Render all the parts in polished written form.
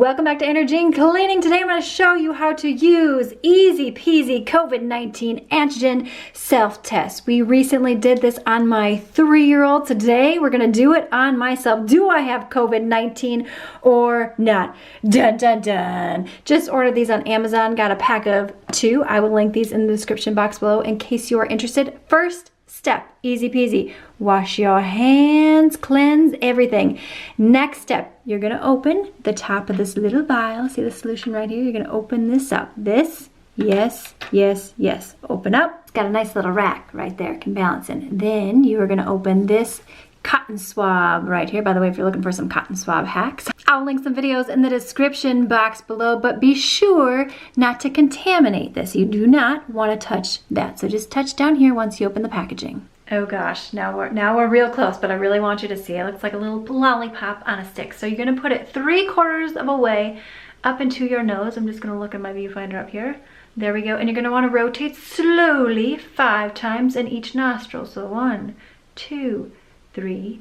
Welcome back to Antigen Cleaning. Today I'm going to show you how to use easy peasy COVID-19 antigen self-test. We recently did this on my 3-year-old. Today we're going to do it on myself. Do I have COVID-19 or not? Dun dun dun. Just ordered these on Amazon. Got a pack of 2. I will link these in the description box below in case you are interested. First step, easy peasy. Wash your hands, cleanse everything. Next step, you're gonna open the top of this little vial. See the solution right here? You're gonna open this up. This, yes, yes, yes. Open up. It's got a nice little rack right there, can balance in. Then you are gonna open this cotton swab right here. By the way, if you're looking for some cotton swab hacks, I'll link some videos in the description box below, but be sure not to contaminate this. You do not want to touch that. So just touch down here once you open the packaging. Oh gosh, now we're real close, but I really want you to see. It looks like a little lollipop on a stick. So you're gonna put it 3/4 of a way up into your nose. I'm just gonna look at my viewfinder up here. There we go. And you're gonna wanna rotate slowly 5 times in each nostril. So 1, 2, 3,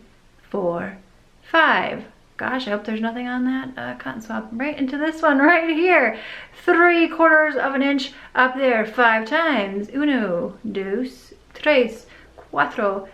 4, 5. Gosh, I hope there's nothing on that cotton swab. Right into this one right here. 3/4 of an inch up there 5 times. 1, 2, 3, 4, 5.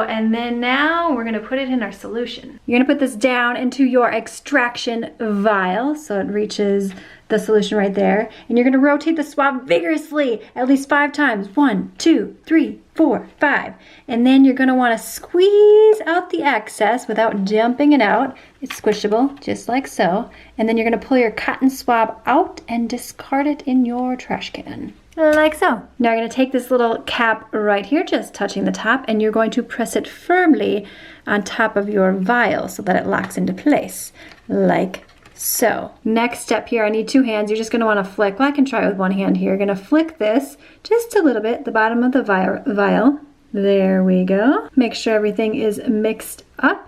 And then now we're gonna put it in our solution. You're gonna put this down into your extraction vial so it reaches the solution right there. And you're gonna rotate the swab vigorously at least 5 times. 1, 2, 3, 4, 5. And then you're gonna wanna squeeze out the excess without dumping it out. It's squishable, just like so. And then you're gonna pull your cotton swab out and discard it in your trash can. Like so. Now you're going to take this little cap right here, just touching the top, and you're going to press it firmly on top of your vial so that it locks into place, like so. Next step here, I need 2 hands. You're just going to want to flick. Well, I can try it with 1 hand here. You're going to flick this just a little bit, the bottom of the vial. There we go. Make sure everything is mixed up.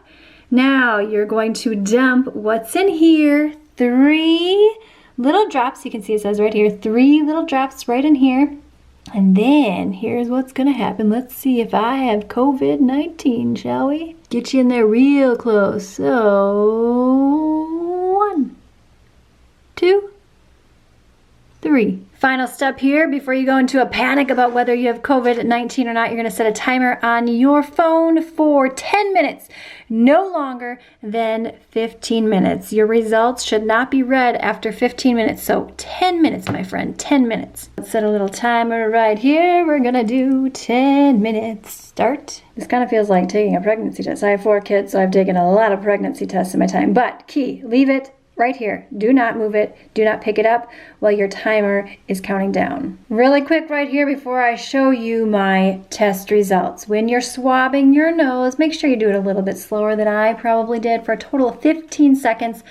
Now you're going to dump what's in here. 3 little drops. You can see it says right here, 3 little drops right in here. And then here's what's gonna happen. Let's see if I have COVID-19, shall we? Get you in there real close. So 1, 2, 3. Final step here before you go into a panic about whether you have COVID-19 or not. You're gonna set a timer on your phone for 10 minutes, no longer than 15 minutes. Your results should not be read after 15 minutes. So 10 minutes, my friend, 10 minutes. Let's set a little timer right here. We're gonna do 10 minutes. Start. This kind of feels like taking a pregnancy test. I have 4 kids, so I've taken a lot of pregnancy tests in my time. But key, leave it right here. Do not move it. Do not pick it up while your timer is counting down. Really quick right here before I show you my test results. When you're swabbing your nose, make sure you do it a little bit slower than I probably did for a total of 15 seconds.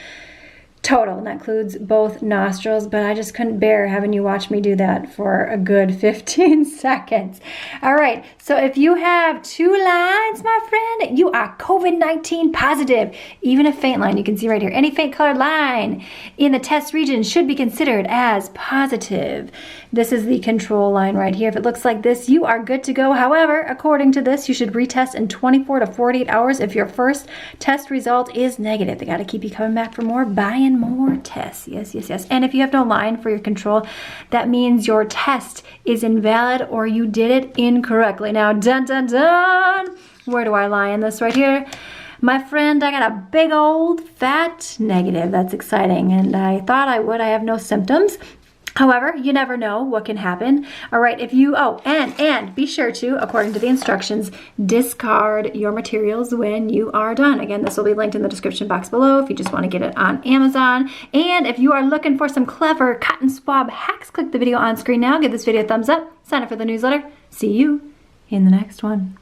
Total, and that includes both nostrils, but I just couldn't bear having you watch me do that for a good 15 seconds. All right, so if you have 2 lines, my friend, you are COVID-19 positive. Even a faint line, you can see right here, any faint colored line in the test region should be considered as positive. This is the control line right here. If it looks like this, you are good to go. However, according to this, you should retest in 24 to 48 hours if your first test result is negative. They got to keep you coming back for more, buying more tests. Yes, yes, yes. And if you have no line for your control, that means your test is invalid or you did it incorrectly. Now, dun, dun, dun. Where do I lie in this right here? My friend, I got a big old fat negative. That's exciting. And I thought I would. I have no symptoms. However, you never know what can happen. All right, if you, and be sure to, according to the instructions, discard your materials when you are done. Again, this will be linked in the description box below if you just want to get it on Amazon. And if you are looking for some clever cotton swab hacks, click the video on screen now. Give this video a thumbs up. Sign up for the newsletter. See you in the next one.